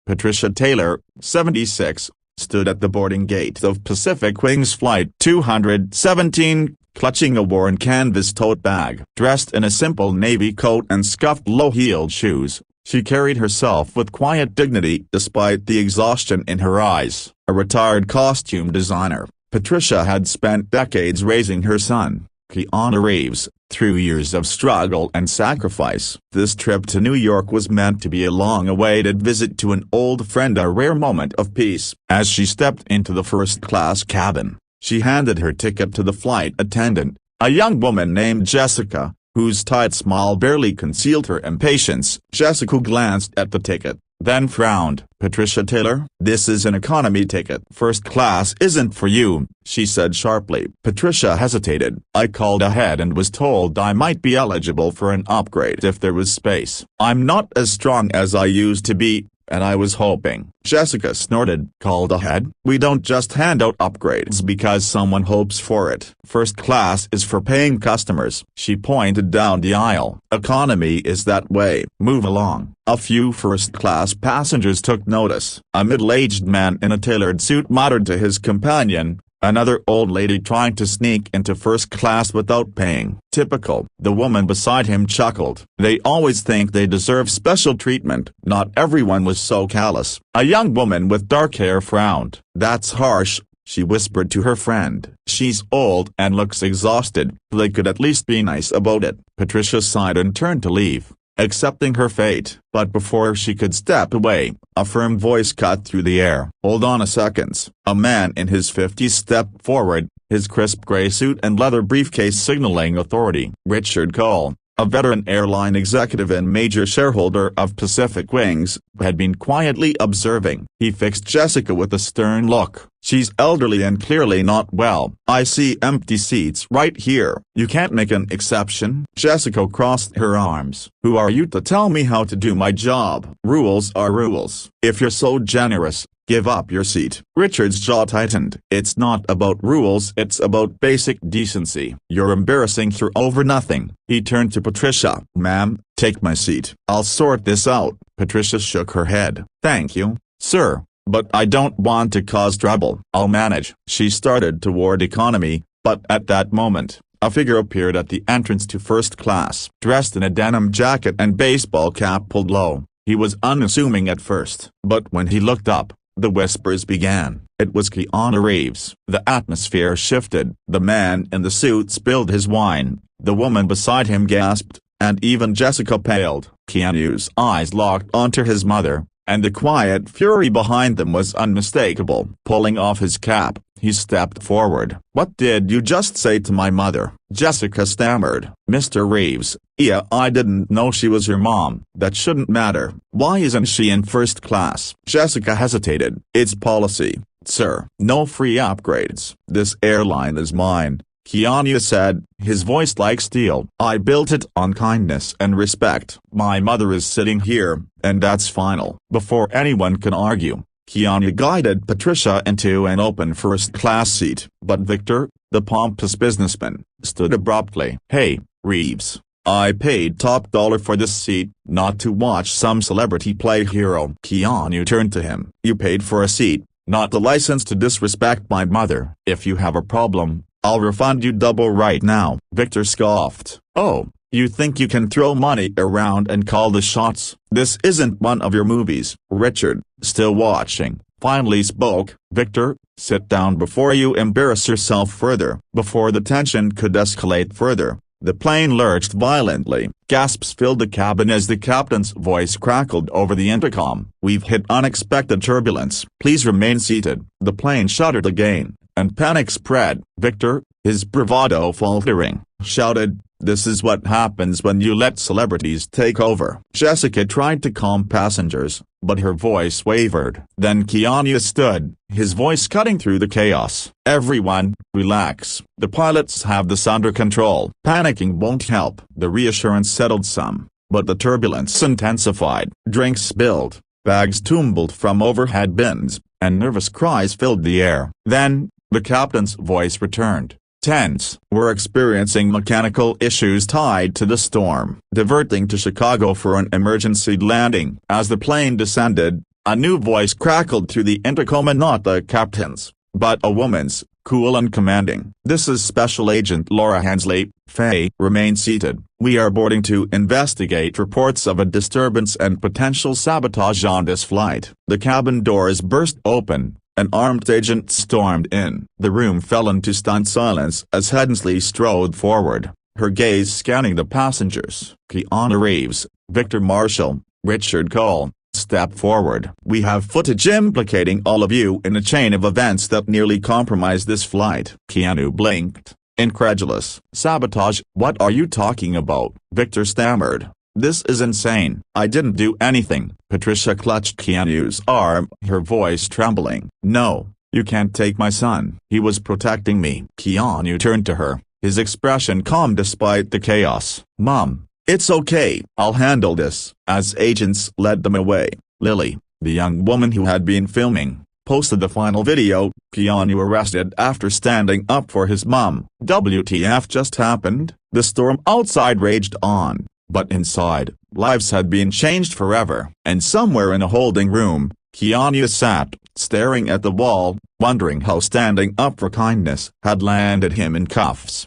Patricia Taylor, 76, stood at the boarding gate of Pacific Wings Flight 217, clutching a worn canvas tote bag. Dressed in a simple navy coat and scuffed low-heeled shoes, she carried herself with quiet dignity despite the exhaustion in her eyes. A retired costume designer, Patricia had spent decades raising her son, Keanu Reeves, through years of struggle and sacrifice. This trip to New York was meant to be a long-awaited visit to an old friend, a rare moment of peace. As she stepped into the first-class cabin, she handed her ticket to the flight attendant, a young woman named Jessica, whose tight smile barely concealed her impatience. Jessica glanced at the ticket, then frowned. "Patricia Taylor, this is an economy ticket. First class isn't for you," she said sharply. Patricia hesitated. "I called ahead and was told I might be eligible for an upgrade if there was space. I'm not as strong as I used to be, and I was hoping." Jessica snorted. "Called ahead? We don't just hand out upgrades because someone hopes for it. First class is for paying customers." She pointed down the aisle. "Economy is that way. Move along." A few first-class passengers took notice. A middle-aged man in a tailored suit muttered to his companion, another old lady trying to sneak into first class without paying. "Typical." The woman beside him chuckled. "They always think they deserve special treatment." Not everyone was so callous. A young woman with dark hair frowned. "That's harsh," she whispered to her friend. "She's old and looks exhausted. They could at least be nice about it." Patricia sighed and turned to leave, accepting her fate. But before she could step away, a firm voice cut through the air. "Hold on a second." A man in his 50s stepped forward, his crisp gray suit and leather briefcase signaling authority. Richard Cole, a veteran airline executive and major shareholder of Pacific Wings, had been quietly observing. He fixed Jessica with a stern look. "She's elderly and clearly not well. I see empty seats right here. You can't make an exception?" Jessica crossed her arms. "Who are you to tell me how to do my job? Rules are rules. If you're so generous, give up your seat." Richard's jaw tightened. "It's not about rules, it's about basic decency. You're embarrassing her over nothing." He turned to Patricia. "Ma'am, take my seat. I'll sort this out." Patricia shook her head. "Thank you, sir, but I don't want to cause trouble. I'll manage." She started toward economy, but at that moment, a figure appeared at the entrance to first class. Dressed in a denim jacket and baseball cap pulled low, he was unassuming at first. But when he looked up, the whispers began. It was Keanu Reeves. The atmosphere shifted. The man in the suit spilled his wine, the woman beside him gasped, and even Jessica paled. Keanu's eyes locked onto his mother, and the quiet fury behind them was unmistakable. Pulling off his cap, he stepped forward. "What did you just say to my mother?" Jessica stammered. "Mr. Reeves, yeah, I didn't know she was your mom." "That shouldn't matter. Why isn't she in first class?" Jessica hesitated. "It's policy, sir. No free upgrades." "This airline is mine," Keanu said, his voice like steel. "I built it on kindness and respect. My mother is sitting here, and that's final." Before anyone can argue, Keanu guided Patricia into an open first-class seat. But Victor, the pompous businessman, stood abruptly. "Hey, Reeves, I paid top dollar for this seat, not to watch some celebrity play hero." Keanu turned to him. "You paid for a seat, not the license to disrespect my mother. If you have a problem, I'll refund you double right now." Victor scoffed. "Oh, you think you can throw money around and call the shots? This isn't one of your movies." Richard, still watching, finally spoke. "Victor, sit down before you embarrass yourself further." Before the tension could escalate further, the plane lurched violently. Gasps filled the cabin as the captain's voice crackled over the intercom. "We've hit unexpected turbulence. Please remain seated." The plane shuddered again, and panic spread. Victor, his bravado faltering, shouted, "This is what happens when you let celebrities take over." Jessica tried to calm passengers, but her voice wavered. Then Keanu stood, his voice cutting through the chaos. "Everyone, relax. The pilots have this under control. Panicking won't help." The reassurance settled some, but the turbulence intensified. Drinks spilled, bags tumbled from overhead bins, and nervous cries filled the air. Then, the captain's voice returned. "Tense. We're experiencing mechanical issues tied to the storm. Diverting to Chicago for an emergency landing." As the plane descended, A new voice crackled through the intercom, and not the captain's, but a woman's, cool and commanding. "This is Special Agent Laura Hensley. Faye, remain seated. We are boarding to investigate reports of a disturbance and potential sabotage on this flight." The cabin doors burst open. An armed agent stormed in. The room fell into stunned silence as Hensley strode forward, her gaze scanning the passengers. Keanu Reeves, Victor Marshall, Richard Cole, stepped forward. "We have footage implicating all of you in a chain of events that nearly compromised this flight." Keanu blinked, incredulous. "Sabotage? What are you talking about?" Victor stammered. "This is insane." "I didn't do anything." Patricia clutched Keanu's arm, her voice trembling. "No, you can't take my son. He was protecting me." Keanu turned to her, his expression calm despite the chaos. "Mom, it's okay. I'll handle this." As agents led them away, Lily, the young woman who had been filming, posted the final video. Keanu arrested after standing up for his mom. WTF just happened? The storm outside raged on, but inside, lives had been changed forever. And somewhere in a holding room, Keanu sat, staring at the wall, wondering how standing up for kindness had landed him in cuffs.